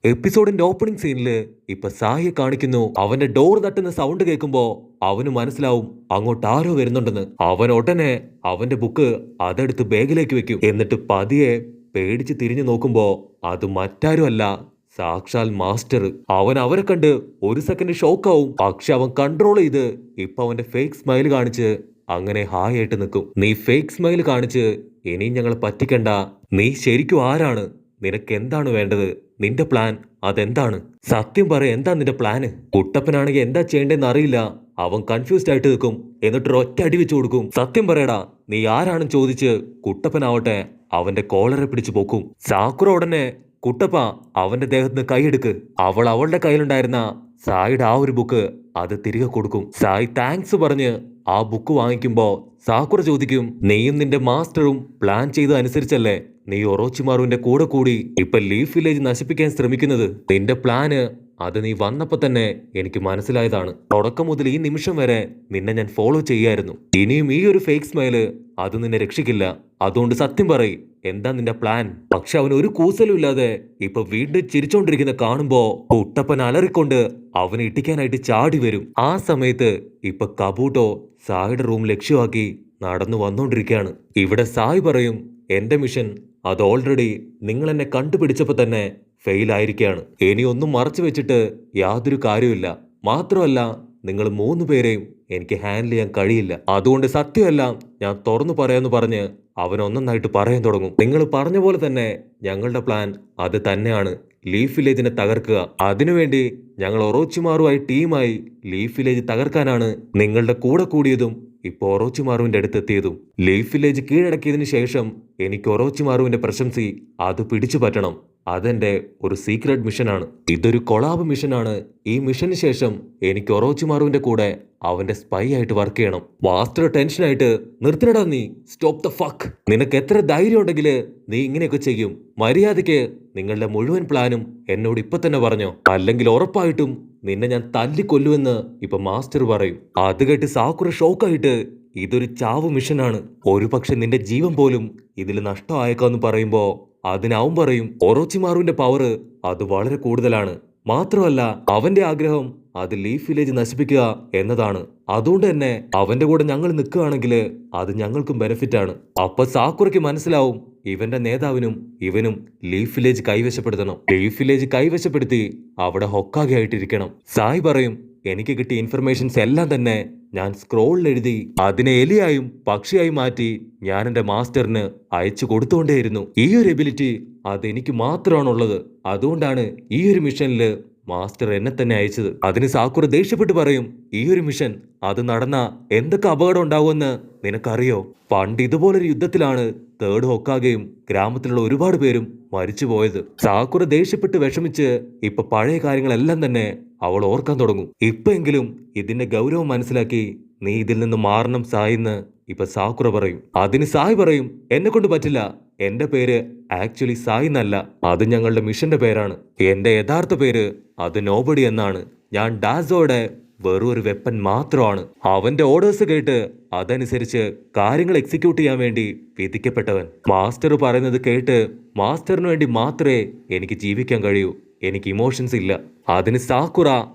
എപ്പിസോഡിന്റെ opening സീനില് ഇപ്പൊ സായിയെ കാണിക്കുന്നു. അവന്റെ ഡോർ തട്ടുന്ന സൗണ്ട് കേൾക്കുമ്പോ അവന് മനസ്സിലാവും അങ്ങോട്ട് ആരോ വരുന്നുണ്ടെന്ന്. അവൻ ഉടനെ അവന്റെ ബുക്ക് അതെടുത്ത് ബാഗിലേക്ക് വെക്കും. എന്നിട്ട് പതിയെ പേടിച്ച് തിരിഞ്ഞു നോക്കുമ്പോ അത് മറ്റാരും അല്ല, സാക്ഷാൽ മാസ്റ്റർ. അവൻ അവരെ കണ്ട് ഒരു സെക്കൻഡ് ഷോക്കാവും. പക്ഷെ അവൻ കൺട്രോൾ ചെയ്ത് ഇപ്പൊ അവന്റെ ഫേക്ക് സ്മൈൽ കാണിച്ച് അങ്ങനെ ഹായ് ആയിട്ട് നിൽക്കും. നീ ഫേക്ക് സ്മൈൽ കാണിച്ച് ഇനിയും ഞങ്ങളെ പറ്റിക്കണ്ട. നീ ശരിക്കും ആരാണ്? നിനക്ക് എന്താണ് വേണ്ടത്? നിന്റെ പ്ലാൻ അതെന്താണ്? സത്യം പറ, എന്താ നിന്റെ പ്ലാന്? കുട്ടപ്പനാണെങ്കിൽ എന്താ ചെയ്യേണ്ടതെന്ന് അറിയില്ല. അവൻ കൺഫ്യൂസ്ഡ് ആയിട്ട് നിൽക്കും. എന്നിട്ട് ഒറ്റ അടി വെച്ചു കൊടുക്കും. സത്യം പറയടാ, നീ ആരാണെന്ന് ചോദിച്ച് കുട്ടപ്പനാവട്ടെ അവന്റെ കോളറെ പിടിച്ചു പോക്കും. സാക്കുറ ഉടനെ കുട്ടപ്പ അവന്റെ ദേഹത്ത് കൈയെടുക്ക്. അവളുടെ കയ്യിലുണ്ടായിരുന്ന സായിയുടെ ആ ഒരു ബുക്ക് അത് തിരികെ കൊടുക്കും. സായി താങ്ക്സ് പറഞ്ഞ് ആ ബുക്ക് വാങ്ങിക്കുമ്പോ സാക്കുറ ചോദിക്കും, നീയും നിന്റെ മാസ്റ്ററും പ്ലാൻ ചെയ്തതനുസരിച്ചല്ലേ നീ ഒറോച്ചിമാറുവിന്റെ കൂടെ കൂടി ഇപ്പൊ ലീഫ് വില്ലേജ് നശിപ്പിക്കാൻ ശ്രമിക്കുന്നത്? നിന്റെ പ്ലാന് അത് നീ വന്നപ്പോ തന്നെ എനിക്ക് മനസ്സിലായതാണ്. തുടക്കം മുതൽ ഈ നിമിഷം വരെ നിന്നെ ഞാൻ ഫോളോ ചെയ്യായിരുന്നു. ഇനിയും ഈ ഒരു ഫേക്ക് സ്മൈല് അത് നിന്നെ രക്ഷിക്കില്ല. അതുകൊണ്ട് സത്യം പറയ്, എന്താ നിന്റെ പ്ലാൻ? പക്ഷെ അവൻ ഒരു കൂസലും ഇല്ലാതെ ഇപ്പൊ വീണ്ടും ചിരിച്ചോണ്ടിരിക്കുന്ന കാണുമ്പോ കുട്ടപ്പൻ അലറിക്കൊണ്ട് അവനെ ഇട്ടിക്കാനായിട്ട് ചാടി വരും. ആ സമയത്ത് ഇപ്പൊ കബൂട്ടോ സായിയുടെ റൂം ലക്ഷ്യമാക്കി നടന്നു വന്നോണ്ടിരിക്കുകയാണ്. ഇവിടെ സായി പറയും, എന്റെ മിഷൻ അത് ഓൾറെഡി നിങ്ങൾ എന്നെ കണ്ടുപിടിച്ചപ്പോ തന്നെ ഫെയിൽ ആയിരിക്കുകയാണ്. ഇനി ഒന്നും മറച്ചു വെച്ചിട്ട് യാതൊരു കാര്യമില്ല. മാത്രമല്ല, നിങ്ങൾ 3 പേരെയും എനിക്ക് ഹാൻഡിൽ ചെയ്യാൻ കഴിയില്ല. അതുകൊണ്ട് സത്യമെല്ലാം ഞാൻ തുറന്നു പറയാന്ന് പറഞ്ഞ് അവൻ ഒന്നൊന്നായിട്ട് പറയാൻ തുടങ്ങും. നിങ്ങൾ പറഞ്ഞ പോലെ തന്നെ ഞങ്ങളുടെ പ്ലാൻ അത് തന്നെയാണ്, ലീഫ് വില്ലേജിനെ തകർക്കുക. അതിനുവേണ്ടി ഞങ്ങൾ ഒറോച്ചിമാറുമായി ടീമായി ലീഫ് വില്ലേജ് തകർക്കാനാണ് നിങ്ങളുടെ കൂടെ കൂടിയതും ഇപ്പൊ ഒറോച്ചിമാറുവിന്റെ അടുത്തെത്തിയതും. ലീഫ് വില്ലേജ് കീഴടക്കിയതിനു ശേഷം എനിക്ക് ഒറോച്ചിമാറുവിന്റെ പ്രശംസി അത് പിടിച്ചു പറ്റണം. അതെന്റെ ഒരു സീക്രട്ട് മിഷനാണ്. ഇതൊരു കൊളാബ് മിഷനാണ്. ഈ മിഷന് ശേഷം എനിക്ക് ഒറോച്ചിമാറുവിന്റെ കൂടെ അവന്റെ സ്പൈ ആയിട്ട് വർക്ക് ചെയ്യണം. മാസ്റ്റർ ടെൻഷനായിട്ട്, നിർത്തിനടാ നീ, സ്റ്റോപ്പ് ദ ഫക്ക്. നിനക്ക് എത്ര ധൈര്യം ഉണ്ടെങ്കിൽ നീ ഇങ്ങനെയൊക്കെ ചെയ്യും? മര്യാദയ്ക്ക് നിങ്ങളുടെ മുഴുവൻ പ്ലാനും എന്നോട് ഇപ്പൊ തന്നെ പറഞ്ഞോ, അല്ലെങ്കിൽ ഉറപ്പായിട്ടും നിന്നെ ഞാൻ തല്ലിക്കൊല്ലുമെന്ന് ഇപ്പൊ മാസ്റ്റർ പറയും. അത് കേട്ട് സാക്കുറ ഷോക്കായിട്ട്, ഇതൊരു ചാവ് മിഷനാണ്, ഒരു പക്ഷെ നിന്റെ ജീവൻ പോലും ഇതിൽ നഷ്ടമായേക്കാന്ന് പറയുമ്പോ അതിനവൻ പറയും, ഒറോച്ചിമാറുവിന്റെ പവർ അത് വളരെ കൂടുതലാണ്. മാത്രമല്ല അവന്റെ ആഗ്രഹം അത് ലീഫ് വില്ലേജ് നശിപ്പിക്കുക എന്നതാണ്. അതുകൊണ്ട് തന്നെ അവന്റെ കൂടെ ഞങ്ങൾ നിൽക്കുകയാണെങ്കിൽ അത് ഞങ്ങൾക്കും ബെനിഫിറ്റ് ആണ്. അപ്പൊ സാക്കുറയ്ക്ക് മനസ്സിലാവും ഇവന്റെ നേതാവിനും ഇവനും ലീഫ് വില്ലേജ് കൈവശപ്പെടുത്തണം. ലീഫ് വില്ലേജ് കൈവശപ്പെടുത്തി അവിടെ ഹൊക്കാഗെ ആയിട്ടിരിക്കണം. സായി പറയും, എനിക്ക് കിട്ടിയ ഇൻഫർമേഷൻസ് എല്ലാം തന്നെ ഞാൻ സ്ക്രോളിൽ എഴുതി അതിനെ എലിയായും പക്ഷിയായും മാറ്റി ഞാൻ എന്റെ മാസ്റ്ററിന് അയച്ചു കൊടുത്തുകൊണ്ടേയിരുന്നു. ഈ ഒരു എബിലിറ്റി അതെനിക്ക് മാത്രമാണുള്ളത്. അതുകൊണ്ടാണ് ഈ ഒരു മിഷനിൽ മാസ്റ്റർ എന്നെ തന്നെ അയച്ചത്. അതിന് സാക്കുറ ദേഷ്യപ്പെട്ട് പറയും, ഈ ഒരു മിഷൻ അത് നടന്ന എന്തൊക്കെ അപകടം ഉണ്ടാവുമെന്ന് നിനക്കറിയോ? പണ്ട് ഇതുപോലൊരു യുദ്ധത്തിലാണ് തേർഡ് ഹൊക്കാഗെയും ഗ്രാമത്തിലുള്ള ഒരുപാട് പേരും മരിച്ചു പോയത്. സാക്കുറ ദേഷ്യപ്പെട്ട് വിഷമിച്ച് ഇപ്പൊ പഴയ കാര്യങ്ങളെല്ലാം തന്നെ അവൾ ഓർക്കാൻ തുടങ്ങും. ഇപ്പെങ്കിലും ഇതിന്റെ ഗൗരവം മനസ്സിലാക്കി നീ ഇതിൽ നിന്ന് മാറണം സായിന്ന് ഇപ്പൊ സാക്കുറ പറയും. അതിന് സായി പറയും, എന്നെ കൊണ്ട് പറ്റില്ല. എന്റെ പേര് ആക്ച്വലി സായി എന്നല്ല, അത് ഞങ്ങളുടെ മിഷന്റെ പേരാണ്. എന്റെ യഥാർത്ഥ പേര് അത് നോബഡി എന്നാണ്. ഞാൻ ഡാസോയുടെ വെറും ഒരു വെപ്പൻ മാത്രമാണ്. അവന്റെ ഓർഡേഴ്സ് കേട്ട് അതനുസരിച്ച് കാര്യങ്ങൾ എക്സിക്യൂട്ട് ചെയ്യാൻ വേണ്ടി വിധിക്കപ്പെട്ടവൻ. മാസ്റ്റർ പറയുന്നത് കേട്ട് മാസ്റ്ററിന് വേണ്ടി മാത്രമേ എനിക്ക് ജീവിക്കാൻ കഴിയൂ. എനിക്ക് ഇമോഷൻസ് ഇല്ല. അതിന് സാക്കുറ,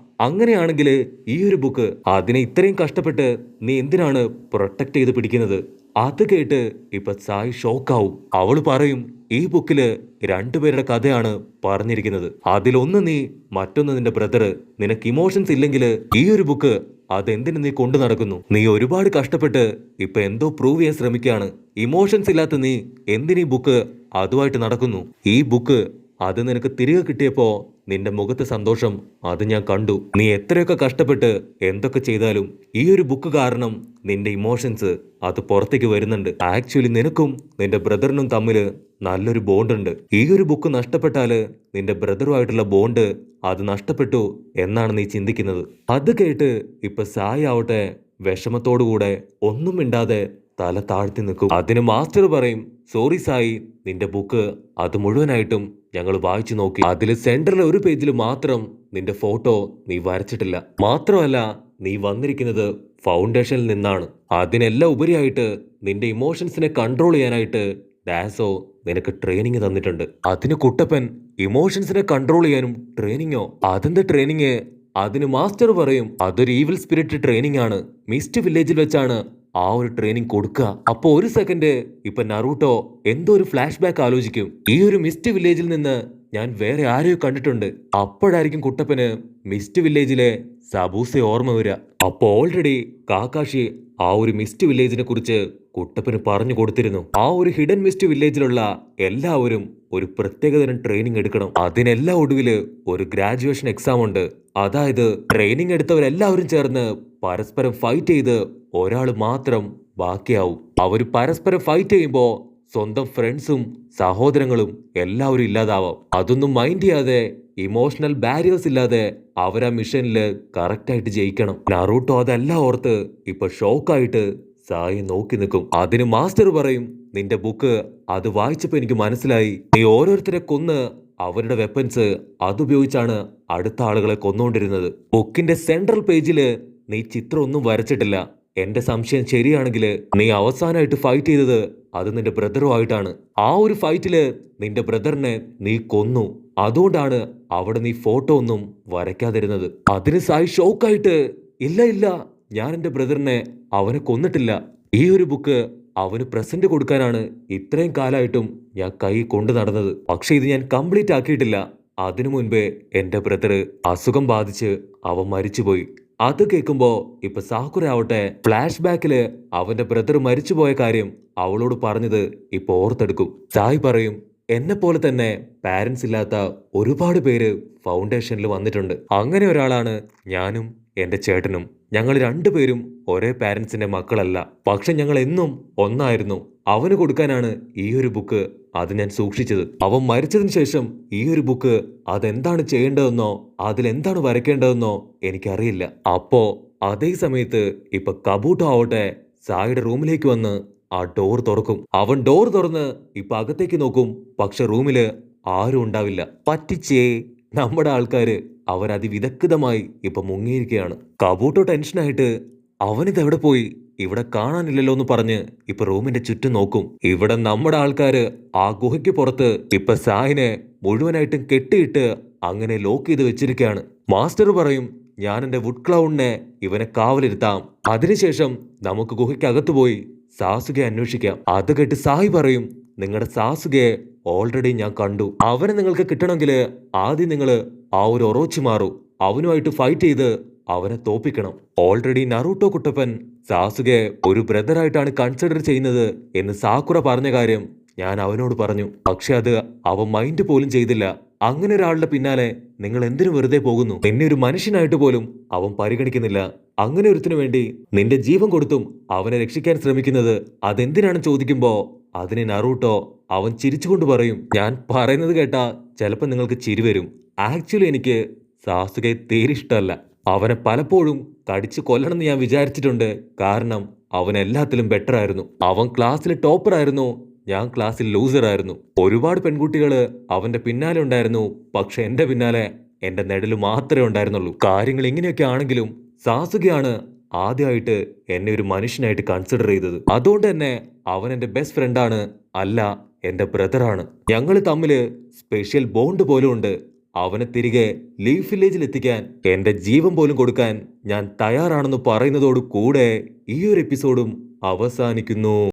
അങ്ങനെയാണെങ്കിൽ ഈ ഒരു ബുക്ക് അതിനെ ഇത്രയും കഷ്ടപ്പെട്ട് നീ എന്തിനാണ് പ്രൊട്ടക്ട് ചെയ്ത് പിടിക്കുന്നത്? അത് കേട്ട് ഇപ്പൊ സായി ഷോക്കാവും. അവള് പറയും, ഈ ബുക്കില് 2 പേരുടെ കഥയാണ് പറഞ്ഞിരിക്കുന്നത്. അതിലൊന്ന് നീ, മറ്റൊന്ന് നിന്റെ ബ്രദർ. നിനക്ക് ഇമോഷൻസ് ഇല്ലെങ്കിൽ ഈ ഒരു ബുക്ക് അതെന്തിനു നീ കൊണ്ടു നടക്കുന്നു? നീ ഒരുപാട് കഷ്ടപ്പെട്ട് ഇപ്പൊ എന്തോ പ്രൂവ് ചെയ്യാൻ ശ്രമിക്കുകയാണ്. ഇമോഷൻസ് ഇല്ലാത്ത നീ എന്തിനീ ബുക്ക് അതുമായിട്ട് നടക്കുന്നു? ഈ ബുക്ക് അത് നിനക്ക് തിരികെ കിട്ടിയപ്പോ നിന്റെ മുഖത്തെ സന്തോഷം അത് ഞാൻ കണ്ടു. നീ എത്രയൊക്കെ കഷ്ടപ്പെട്ട് എന്തൊക്കെ ചെയ്താലും ഈ ഒരു ബുക്ക് കാരണം നിന്റെ ഇമോഷൻസ് അത് പുറത്തേക്ക് വരുന്നുണ്ട്. ആക്ച്വലി നിനക്കും നിന്റെ ബ്രദറിനും തമ്മില് നല്ലൊരു ബോണ്ട് ഉണ്ട്. ഈ ഒരു ബുക്ക് നഷ്ടപ്പെട്ടാല് നിന്റെ ബ്രദറുമായിട്ടുള്ള ബോണ്ട് അത് നഷ്ടപ്പെട്ടു എന്നാണ് നീ ചിന്തിക്കുന്നത്. അത് കേട്ട് ഇപ്പൊ സായി ആവട്ടെ വിഷമത്തോടുകൂടെ ഒന്നും മിണ്ടാതെ തല താഴ്ത്തി നിൽക്കും. അതിന് മാസ്റ്റർ പറയും, സോറി സായി, നിന്റെ ബുക്ക് അത് മുഴുവനായിട്ടും ഞങ്ങൾ വായിച്ചു നോക്കി. അതിൽ സെന്ററിലെ ഒരു പേജിൽ മാത്രം നിന്റെ ഫോട്ടോ നീ വരച്ചിട്ടില്ല. മാത്രമല്ല, നീ വന്നിരിക്കുന്നത് ഫൗണ്ടേഷനിൽ നിന്നാണ്. അതിനെല്ലാം ഉപരിയായിട്ട് നിന്റെ ഇമോഷൻസിനെ കൺട്രോൾ ചെയ്യാനായിട്ട് ടാസോ നിനക്ക് ട്രെയിനിങ് തന്നിട്ടുണ്ട്. അതിന് കുട്ടപ്പൻ ഇമോഷൻസിനെ കൺട്രോൾ ചെയ്യാനും ട്രെയിനിങ്ങോ? അതെന്താ ട്രെയിനിങ്? അതിന് മാസ്റ്റർ പറയും അതൊരു ഈവിൽ സ്പിരിറ്റ് ട്രെയിനിങ് ആണ്. മിസ്റ്റ് വില്ലേജിൽ വെച്ചാണ് ആ ഒരു ട്രെയിനിങ് കൊടുക്കുക. അപ്പൊ ഒരു സെക്കൻഡ് ഇപ്പൊ നറൂട്ടോ എന്തോ ഒരു ഫ്ലാഷ് ബാക്ക് ആലോചിക്കും. ഈ ഒരു മിസ്റ്റ് വില്ലേജിൽ നിന്ന് ഞാൻ വേറെ ആരെയോ കണ്ടിട്ടുണ്ട്. അപ്പോഴായിരിക്കും കുട്ടപ്പന് മിസ്റ്റ് വില്ലേജിലെ സബൂസെ ഓർമ്മ വരിക. അപ്പൊ ഓൾറെഡി കാക്കാഷി ആ ഒരു മിസ്റ്റ് വില്ലേജിനെ കുറിച്ച് കുട്ടപ്പന് പറഞ്ഞു കൊടുത്തിരുന്നു. ആ ഒരു ഹിഡൻ മിസ്റ്റ് വില്ലേജിലുള്ള എല്ലാവരും ഒരു പ്രത്യേകതരം ട്രെയിനിങ് എടുക്കണം. അതിനെല്ലാം ഒടുവില് ഒരു ഗ്രാജുവേഷൻ എക്സാം ഉണ്ട്. അതായത് ട്രെയിനിങ് എടുത്തവരെല്ലാവരും ചേർന്ന് പരസ്പരം ഫൈറ്റ് ചെയ്ത് ഒരാൾ മാത്രം ബാക്കിയാവും. അവര് പരസ്പരം ഫൈറ്റ് ചെയ്യുമ്പോ സ്വന്തം ഫ്രണ്ട്സും സഹോദരങ്ങളും എല്ലാവരും ഇല്ലാതാവാം. അതൊന്നും മൈൻഡ് ചെയ്യാതെ ഇമോഷണൽ ബാരിയേഴ്സ് ഇല്ലാതെ അവരാ മിഷനില് കറക്റ്റായിട്ട് ജയിക്കണം. നറൂട്ടോ അതെല്ലാം ഓർത്ത് ഇപ്പൊ ഷോക്കായിട്ട് സായി നോക്കി നിൽക്കും. അതിന് മാസ്റ്റർ പറയും നിന്റെ ബുക്ക് അത് വായിച്ചപ്പോ എനിക്ക് മനസ്സിലായി നീ ഓരോരുത്തരെ കൊന്ന് അവരുടെ വെപ്പൻസ് അതുപയോഗിച്ചാണ് അടുത്ത ആളുകളെ കൊന്നുകൊണ്ടിരുന്നത്. ബുക്കിന്റെ സെൻട്രൽ പേജില് നീ ചിത്രം ഒന്നും വരച്ചിട്ടില്ല. എന്റെ സംശയം ശരിയാണെങ്കിൽ നീ അവസാനമായിട്ട് ഫൈറ്റ് ചെയ്തത് അത് നിന്റെ ബ്രദറുമായിട്ടാണ്. ആ ഒരു ഫൈറ്റില് നിന്റെ ബ്രദറിനെ നീ കൊന്നു. അതുകൊണ്ടാണ് അവിടെ നീ ഫോട്ടോ ഒന്നും വരയ്ക്കാതിരുന്നത്. അതിന് സായി ഷോക്കായിട്ട് ഇല്ല ഇല്ല, ഞാൻ എന്റെ ബ്രദറിനെ അവനെ കൊന്നിട്ടില്ല. ഈ ഒരു ബുക്ക് അവന് പ്രസന്റ് കൊടുക്കാനാണ് ഇത്രയും കാലമായിട്ടും ഞാൻ കൈ കൊണ്ടു നടന്നത്. പക്ഷെ ഇത് ഞാൻ കംപ്ലീറ്റ് ആക്കിയിട്ടില്ല. അതിനു മുൻപേ എന്റെ ബ്രദർ അസുഖം ബാധിച്ച് അവൻ മരിച്ചുപോയി. അത് കേൾക്കുമ്പോ ഇപ്പൊ സാക്കുറ ആവട്ടെ ഫ്ലാഷ് ബാക്കില് അവന്റെ ബ്രദർ മരിച്ചുപോയ കാര്യം അവളോട് പറഞ്ഞത് ഇപ്പൊ ഓർത്തെടുക്കും. സായി പറയും എന്നെ പോലെ തന്നെ പാരന്റ്സ് ഇല്ലാത്ത ഒരുപാട് പേര് ഫൗണ്ടേഷനിൽ വന്നിട്ടുണ്ട്. അങ്ങനെ ഒരാളാണ് ഞാനും എന്റെ ചേട്ടനും. ഞങ്ങൾ രണ്ടുപേരും ഒരേ പാരന്റ്സിന്റെ മക്കളല്ല, പക്ഷെ ഞങ്ങൾ എന്നും ഒന്നായിരുന്നു. അവന് കൊടുക്കാനാണ് ഈ ഒരു ബുക്ക് അത് ഞാൻ സൂക്ഷിച്ചത്. അവൻ മരിച്ചതിന് ശേഷം ഈ ഒരു ബുക്ക് അതെന്താണ് ചെയ്യേണ്ടതെന്നോ അതിലെന്താണ് വരയ്ക്കേണ്ടതെന്നോ എനിക്കറിയില്ല. അപ്പോ അതേ സമയത്ത് ഇപ്പൊ കബൂട്ടോ ആവട്ടെ സായിയുടെ റൂമിലേക്ക് വന്ന് ആ ഡോർ തുറക്കും. അവൻ ഡോർ തുറന്ന് ഇപ്പൊ അകത്തേക്ക് നോക്കും. പക്ഷെ റൂമില് ആരും ഉണ്ടാവില്ല. പറ്റിച്ചേ, നമ്മുടെ ആൾക്കാര് അവരതിവിദഗ്ധമായി ഇപ്പൊ മുങ്ങിയിരിക്കുകയാണ്. കബൂട്ടോ ടെൻഷനായിട്ട് അവനിതെവിടെ പോയി, ഇവിടെ കാണാനില്ലല്ലോ എന്ന് പറഞ്ഞ് ഇപ്പൊ റൂമിന്റെ ചുറ്റും നോക്കും. ഇവിടെ നമ്മുടെ ആൾക്കാര് ആ ഗുഹയ്ക്ക് പുറത്ത് ഇപ്പൊ സായിനെ മുഴുവനായിട്ടും കെട്ടിയിട്ട് അങ്ങനെ ലോക്ക് ചെയ്ത് വെച്ചിരിക്കുകയാണ്. മാസ്റ്റർ പറയും ഞാൻ എന്റെ വുഡ് ക്ലൗണിനെ ഇവനെ കാവലിരുത്താം. അതിനുശേഷം നമുക്ക് ഗുഹയ്ക്കകത്ത് പോയി സാസുകയെ അന്വേഷിക്കാം. അത് കേട്ട് സായി പറയും നിങ്ങളുടെ സാസുകയെ ഓൾറെഡി ഞാൻ കണ്ടു. അവനെ നിങ്ങൾക്ക് കിട്ടണമെങ്കിൽ ആദ്യം നിങ്ങൾ ആ ഒരു ഒറോച്ചി മാറൂ അവനുമായിട്ട് ഫൈറ്റ് ചെയ്ത് അവനെ തോപ്പിക്കണം. ഓൾറെഡി നറൂട്ടോ കുട്ടപ്പൻ സാസുകയെ ഒരു ബ്രദറായിട്ടാണ് കൺസിഡർ ചെയ്യുന്നത് എന്ന് സാക്കുറ പറഞ്ഞ കാര്യം ഞാൻ അവനോട് പറഞ്ഞു. പക്ഷെ അത് അവൻ മൈൻഡ് പോലും ചെയ്തില്ല. അങ്ങനെ ഒരാളുടെ പിന്നാലെ നിങ്ങൾ എന്തിനു വെറുതെ പോകുന്നു? നിന്നെ ഒരു മനുഷ്യനായിട്ട് പോലും അവൻ പരിഗണിക്കുന്നില്ല. അങ്ങനെ ഒരുത്തിനു വേണ്ടി നിന്റെ ജീവൻ കൊടുത്തും അവനെ രക്ഷിക്കാൻ ശ്രമിക്കുന്നത് അതെന്തിനാണ് ചോദിക്കുമ്പോ അതിന് നറൂട്ടോ അവൻ ചിരിച്ചുകൊണ്ട് പറയും ഞാൻ പറയുന്നത് കേട്ടാ ചിലപ്പോൾ നിങ്ങൾക്ക് ചിരി വരും. ആക്ച്വലി എനിക്ക് സാസുകയെ തീരെ ഇഷ്ടമല്ല. അവനെ പലപ്പോഴും കടിച്ചു കൊല്ലണമെന്ന് ഞാൻ വിചാരിച്ചിട്ടുണ്ട്. കാരണം അവൻ എല്ലാത്തിലും ബെറ്റർ ആയിരുന്നു. അവൻ ക്ലാസ്സിൽ ടോപ്പർ ആയിരുന്നു, ഞാൻ ക്ലാസ്സിൽ ലൂസർ ആയിരുന്നു. ഒരുപാട് പെൺകുട്ടികള് അവന്റെ പിന്നാലെ ഉണ്ടായിരുന്നു. പക്ഷെ എന്റെ പിന്നാലെ എന്റെ നെടല് മാത്രമേ ഉണ്ടായിരുന്നുള്ളൂ. കാര്യങ്ങൾ ഇങ്ങനെയൊക്കെ ആണെങ്കിലും സാസുകയാണ് ആദ്യമായിട്ട് എന്നെ ഒരു മനുഷ്യനായിട്ട് കൺസിഡർ ചെയ്തത്. അതുകൊണ്ട് തന്നെ അവൻ എന്റെ ബെസ്റ്റ് ഫ്രണ്ടാണ്, അല്ല എന്റെ ബ്രദറാണ്. ഞങ്ങൾ തമ്മില് സ്പെഷ്യൽ ബോണ്ട് പോലും ഉണ്ട്. അവനെ തിരികെ ലീഫ് വില്ലേജിൽ എത്തിക്കാൻ എന്റെ ജീവൻ പോലും കൊടുക്കാൻ ഞാൻ തയ്യാറാണെന്ന് പറയുന്നതോട് കൂടെ ഈ ഒരു എപ്പിസോഡും അവസാനിക്കുന്നു.